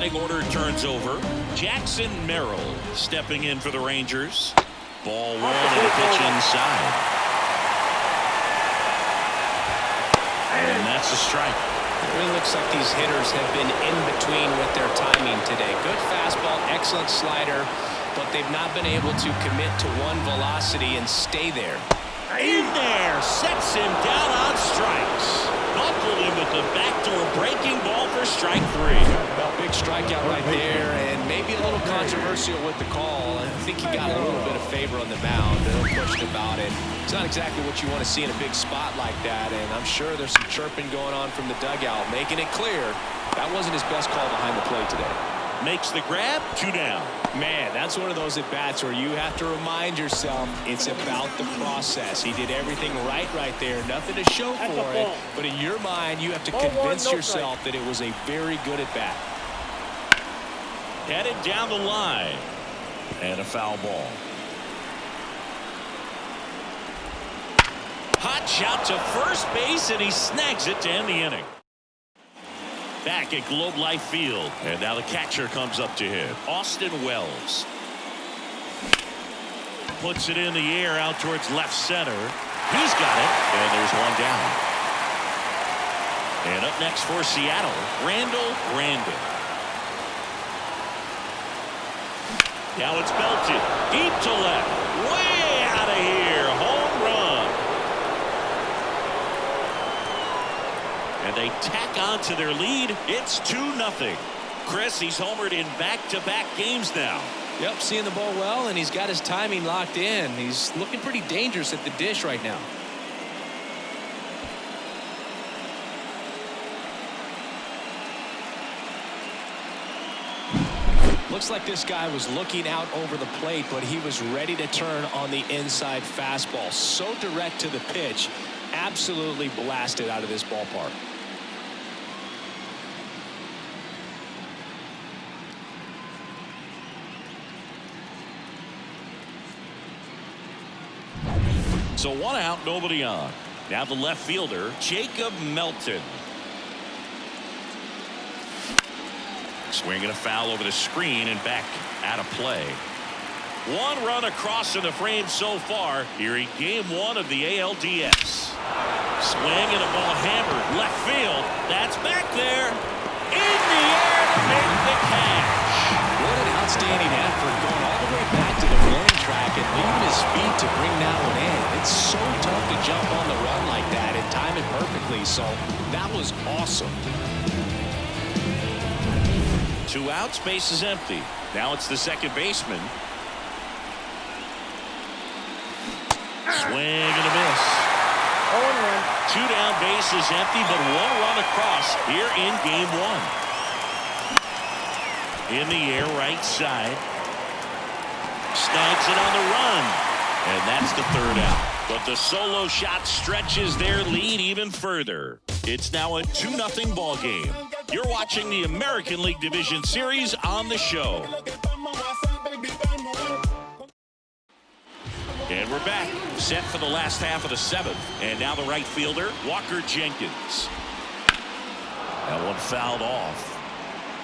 batting order turns over. Jackson Merrill stepping in for the Rangers. Ball 1 and a pitch inside. And that's a strike. It really looks like these hitters have been in between with their timing today. Good fastball, excellent slider, but they've not been able to commit to one velocity and stay there. In there, sets him down on strikes. Buckled him with the backdoor breaking ball for strike 3. Well, big strikeout right there, and maybe a little controversial with the call. I think he got a little bit of favor on the mound. No question about it. It's not exactly what you want to see in a big spot like that, and I'm sure there's some chirping going on from the dugout, making it clear that wasn't his best call behind the plate today. Makes the grab, 2 down. Man, that's one of those at-bats where you have to remind yourself it's about the process. He did everything right there. Nothing to show for it. But in your mind, you have to convince yourself that it was a very good at-bat. Headed down the line. And a foul ball. Hot shot to first base, and he snags it to end the inning. Back at Globe Life Field, and now the catcher comes up to him, Austin Wells. Puts it in the air out towards left center. He's got it, and there's 1 down. And up next for Seattle, Randall Brandon. Now it's belted deep to left, way out of here, home run. And they tack on to their lead. It's 2-0. Chris, he's homered in back-to-back games now. Yep, seeing the ball well, and he's got his timing locked in. He's looking pretty dangerous at the dish right now. Looks like this guy was looking out over the plate, but he was ready to turn on the inside fastball. So direct to the pitch, absolutely blasted out of this ballpark. So 1 out, nobody on. Now the left fielder, Jacob Melton. Swinging a foul over the screen and back out of play. 1 run across in the frame so far here in game 1 of the ALDS. Swing and a ball hammered left field. That's back there in the air to make the catch. What an outstanding effort, going all the way back to the warning track and leaving his feet to bring that one in. It's so tough to jump on the run like that and time it perfectly. So that was awesome. 2 outs, base is empty. Now it's the second baseman. Swing and a miss. 2 down, base is empty, but 1 run across here in game 1. In the air, right side. Snags it on the run. And that's the 3rd out. But the solo shot stretches their lead even further. It's now a 2-0 ball game. You're watching the American League Division Series on the show. And we're back, set for the last half of the 7th. And now the right fielder, Walker Jenkins. That one fouled off.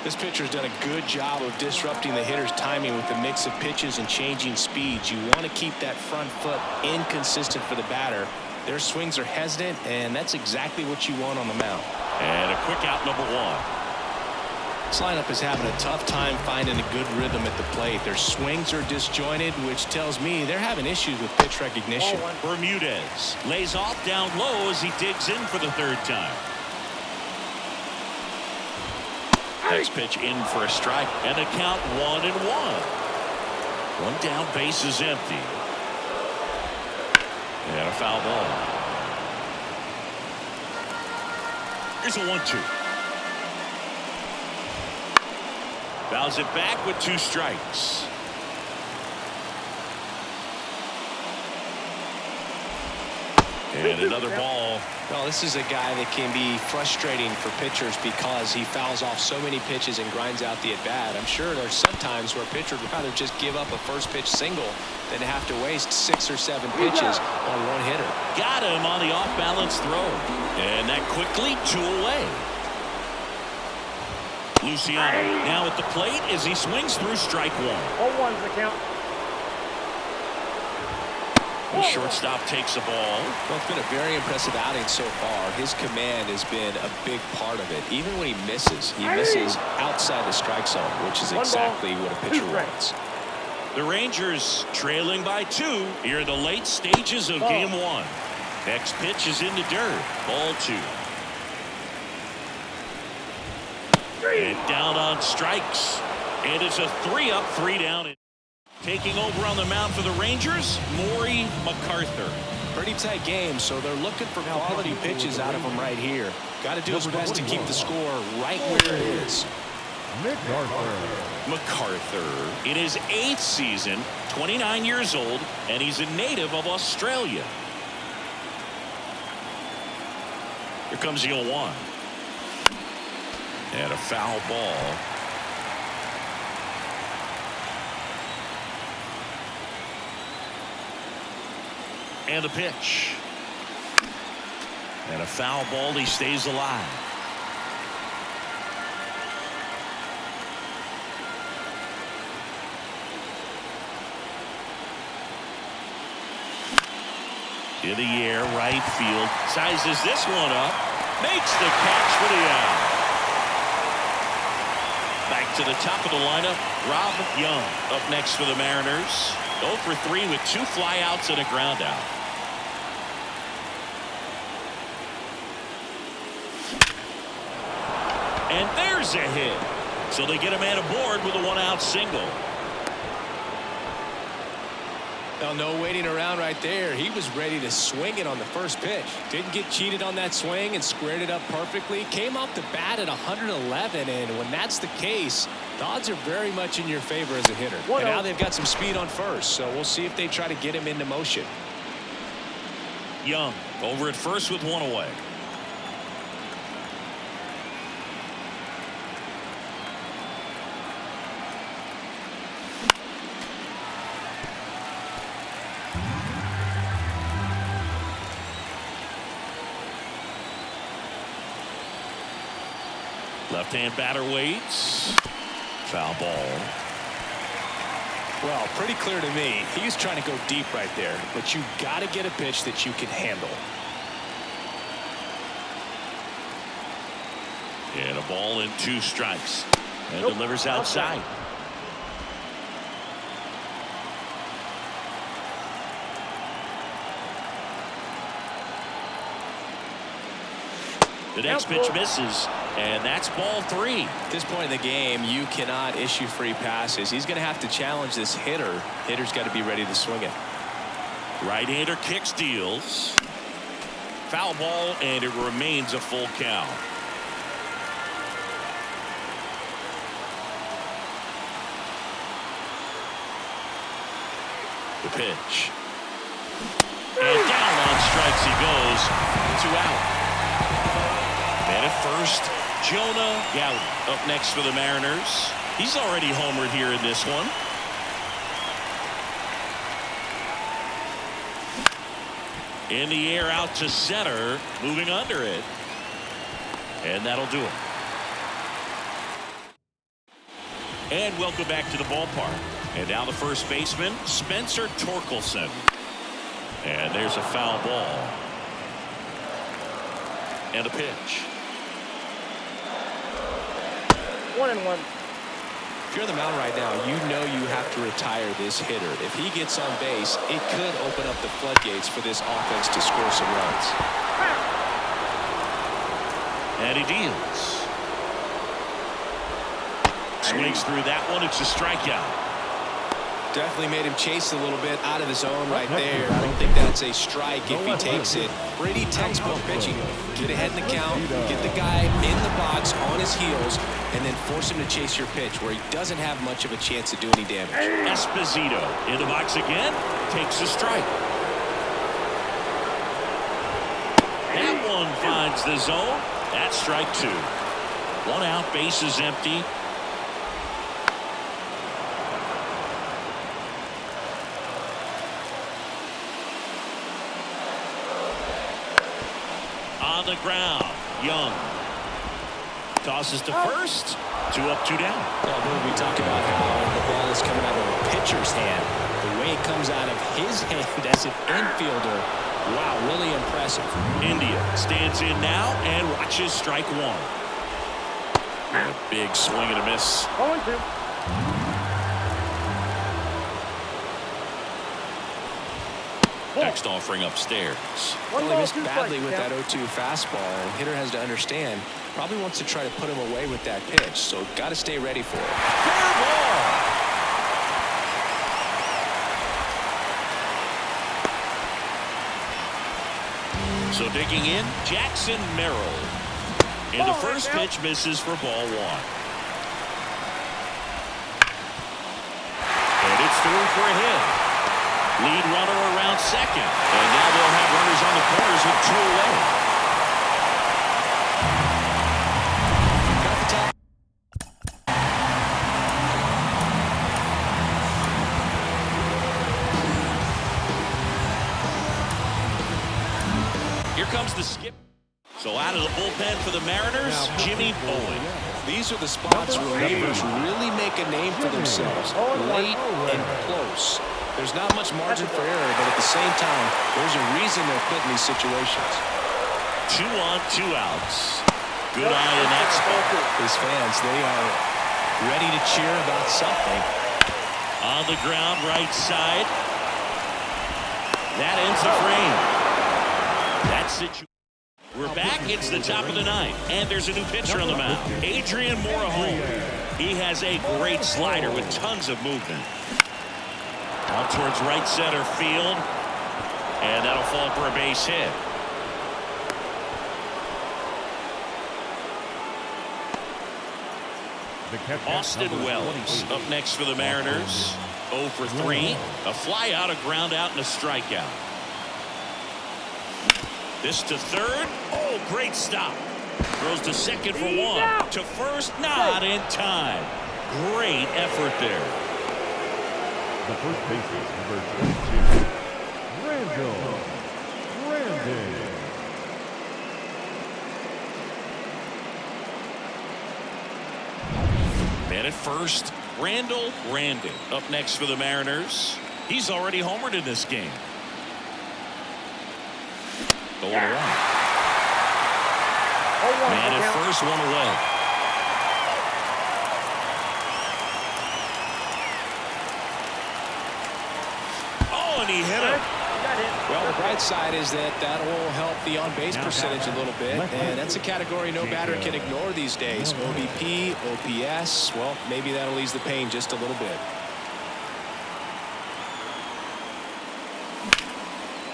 This pitcher's done a good job of disrupting the hitter's timing with the mix of pitches and changing speeds. You want to keep that front foot inconsistent for the batter. Their swings are hesitant, and that's exactly what you want on the mound. And a quick out, number 1. This lineup is having a tough time finding a good rhythm at the plate. Their swings are disjointed, which tells me they're having issues with pitch recognition. Bermudez lays off down low as he digs in for the 3rd time. Next pitch in for a strike, and a count 1-1. 1 down, base is empty. And a foul ball. Here's a 1-2. Fouls it back with 2 strikes. And another ball. Well, this is a guy that can be frustrating for pitchers because he fouls off so many pitches and grinds out the at-bat. I'm sure there's some times where a pitcher would rather just give up a first pitch single than to have to waste 6 or 7 pitches on 1 hitter. Got him on the off-balance throw. And that quickly 2 away. Luciano now at the plate as he swings through strike one. 0-1's the count. The shortstop takes the ball. Well, it's been a very impressive outing so far. His command has been a big part of it. Even when he misses outside the strike zone, which is exactly what a pitcher wants. The Rangers trailing by 2 here in the late stages of game 1. Next pitch is in the dirt. Ball 2. And down on strikes. And it's a 3-up, 3-down. Taking over on the mound for the Rangers, Maury MacArthur. Pretty tight game, so they're looking for quality pitches out of him right here. Got to do his best to keep the score right where it is. MacArthur in his 8th season, 29 years old, and he's a native of Australia. Here comes the 0-1. And a foul ball. And a pitch. And a foul ball. He stays alive. In the air, right field. Sizes this one up. Makes the catch for the out. Back to the top of the lineup, Rob Young up next for the Mariners. 0 for 3 with 2 flyouts and a ground out. And there's a hit. So they get a man aboard with a 1-out single. Well, no waiting around right there. He was ready to swing it on the first pitch. Didn't get cheated on that swing and squared it up perfectly. Came off the bat at 111, and when that's the case, the odds are very much in your favor as a hitter. And now they've got some speed on first, so we'll see if they try to get him into motion. Young over at first with 1 away. Left-hand batter waits. Foul ball. Well, pretty clear to me. He's trying to go deep right there, but you got to get a pitch that you can handle. And a ball and 2 strikes. And delivers outside. The next pitch misses, and that's ball 3. At this point in the game, you cannot issue free passes. He's going to have to challenge this hitter. Hitter's got to be ready to swing it. Right-hander kicks, deals. Foul ball, and it remains a full count. The pitch. And down on strikes he goes. 2 out. And at first, Jonah Gowdy up next for the Mariners. He's already homered here in this one. In the air out to center, moving under it. And that'll do it. And welcome back to the ballpark. And now the first baseman, Spencer Torkelson. And there's a foul ball. And a pitch. 1-1. If you're on the mound right now, you know you have to retire this hitter. If he gets on base, it could open up the floodgates for this offense to score some runs. And he deals. Swings through that one. It's a strikeout. Definitely made him chase a little bit out of his zone right there. I don't think that's a strike if he takes it. Pretty textbook pitching. Get ahead in the count, get the guy in the box on his heels, and then force him to chase your pitch where he doesn't have much of a chance to do any damage. Esposito in the box again, takes a strike. That one finds the zone. That's strike 2. 1 out, bases empty. On the ground, Young tosses to first, 2 up, 2 down. Well, we talk about how the ball is coming out of a pitcher's hand. The way it comes out of his hand as an infielder, wow, really impressive. India stands in now and watches strike 1. And a big swing and a miss. 0-2. Next offering upstairs. Well, he missed badly with that 0-2 fastball, and hitter has to understand, probably wants to try to put him away with that pitch, so got to stay ready for it. Fair ball. So digging in, Jackson Merrill. And the first pitch misses for ball 1. And it's through for a hit. Lead runner around second. And now they'll have runners on the corners with 2 away. Got the top. Here comes the skip. So out of the bullpen for the Mariners, Jimmy Bowen. These are the spots where relievers really make a name for themselves, late and close. There's not much margin for error, but at the same time, there's a reason they're put in these situations. 2 on, 2 outs. Good eye in that spot. His fans, they are ready to cheer about something. On the ground, right side. That ends the frame. That's it. We're back. It's the top of the 9th, and there's a new pitcher on the mound, Adrian Morejon. He has a great slider with tons of movement. Out towards right center field, and that'll fall for a base hit. Austin Wells up next for the Mariners. 0 for 3. A fly out, a ground out, and a strikeout. This to third. Oh, great stop. Throws to second for 1. To first, not in time. Great effort there. The first baseman, number 22, Randall Brandon. Man at first, Randall Brandon up next for the Mariners. He's already homered in this game. Going around. Man at first, 1 away. Oh, and he hit it. Well, the bright side is that will help the on-base percentage a little bit, and that's a category no batter can ignore these days. OBP, OPS, well, maybe that'll ease the pain just a little bit.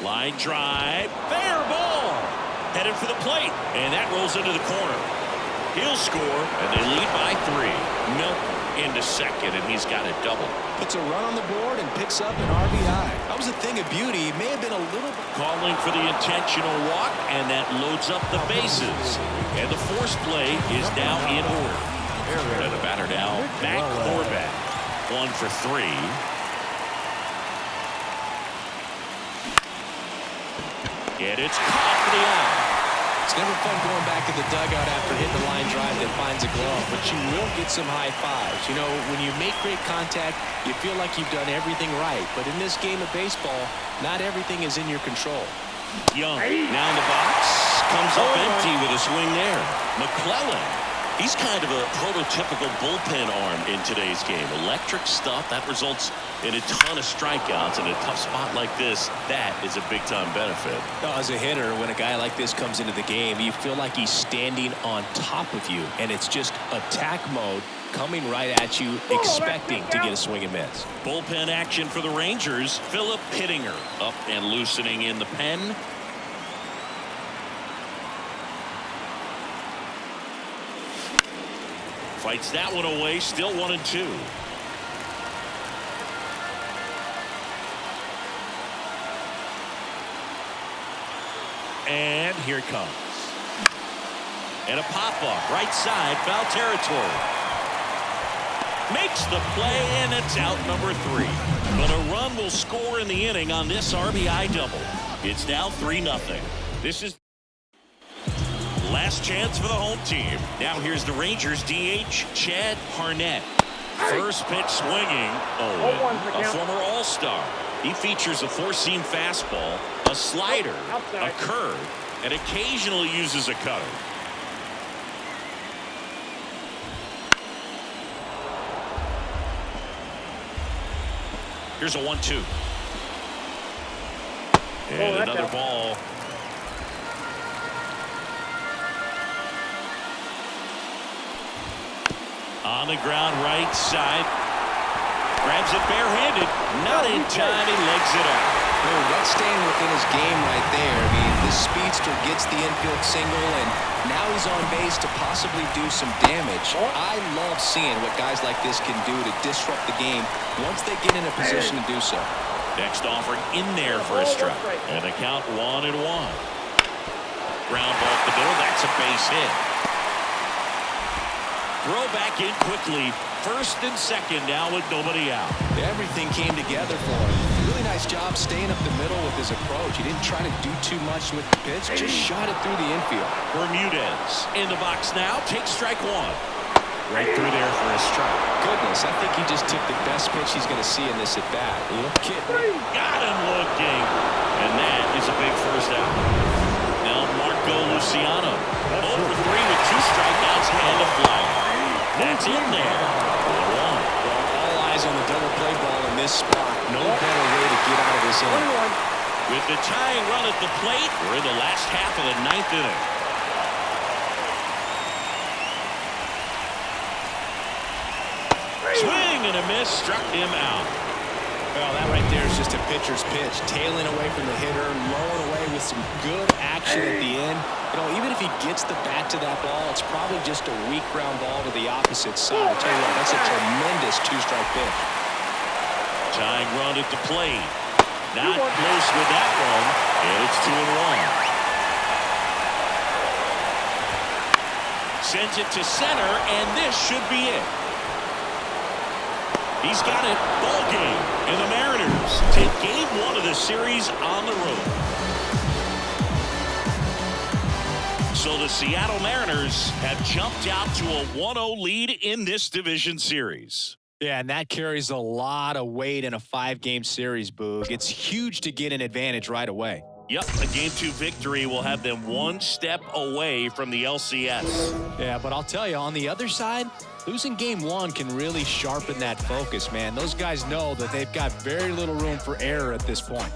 Line drive, fair ball, headed for the plate, and that rolls into the corner. He'll score, and they lead by 3. Milton into second, and he's got a double. Puts a run on the board and picks up an RBI. That was a thing of beauty. He may have been a little bit calling for the intentional walk, and that loads up the bases. And the force play is now in order. And the batter now, Matt Corbett. 1 for 3. And it's caught for the out. It's never fun going back to the dugout after hitting the line drive that finds a glove, but you will get some high fives. You know, when you make great contact, you feel like you've done everything right. But in this game of baseball, not everything is in your control. Young now in the box. Comes up empty with a swing there. McClellan. He's kind of a prototypical bullpen arm in today's game. Electric stuff that results in a ton of strikeouts. In a tough spot like this, that is a big-time benefit. As a hitter, when a guy like this comes into the game, you feel like he's standing on top of you, and it's just attack mode coming right at you, expecting to get a swing and miss. Bullpen action for the Rangers. Philip Pittinger up and loosening in the pen. Fights that one away, still 1-2. And here it comes. And a pop-off, right side, foul territory. Makes the play, and it's out number 3. But a run will score in the inning on this RBI double. It's now 3-0. This is last chance for the home team. Now here's the Rangers DH, Chad Harnett. First pitch swinging. A former All-Star. He features a four-seam fastball, a slider, a curve, and occasionally uses a cutter. Here's a 1-2. And another ball. On the ground, right side. Grabs it barehanded. Not in time. He legs it out. Oh, that's staying within his game right there. I mean, this speedster gets the infield single, and now he's on base to possibly do some damage. I love seeing what guys like this can do to disrupt the game once they get in a position to do so. Next offering in there for a strike. And the count 1-1. Ground ball up the middle. That's a base hit. Throw back in quickly. First and second now with nobody out. Everything came together for him. Really nice job staying up the middle with his approach. He didn't try to do too much with the pitch. Just shot it through the infield. Bermudez in the box now. Takes strike one. Right through there for a strike. Goodness, I think he just took the best pitch he's going to see in this at-bat. Look at him. Got him looking. And that is a big first out. Now Marco Luciano. 0 for 3 with 2 strikeouts and a fly. That's in there. 1-1. Well, all eyes on the double play ball in this spot. No better way to get out of this inning. With the tying run at the plate, we're in the last half of the 9th inning. Swing and a miss, struck him out. Well, that right there is just a pitcher's pitch. Tailing away from the hitter, lowering away with some good action at the end. You know, even if he gets the bat to that ball, it's probably just a weak ground ball to the opposite side. I'll tell you what, that's a tremendous 2-strike pitch. Tying run at the plate. Not close with that one, and it's 2-1. Sends it to center, and this should be it. He's got it. Ball game. And the Mariners take game 1 of the series on the road. So the Seattle Mariners have jumped out to a 1-0 lead in this division series. Yeah, and that carries a lot of weight in a 5-game series, Boog. It's huge to get an advantage right away. Yep, a Game 2 victory will have them 1 step away from the LCS. Yeah, but I'll tell you, on the other side, losing Game 1 can really sharpen that focus, man. Those guys know that they've got very little room for error at this point.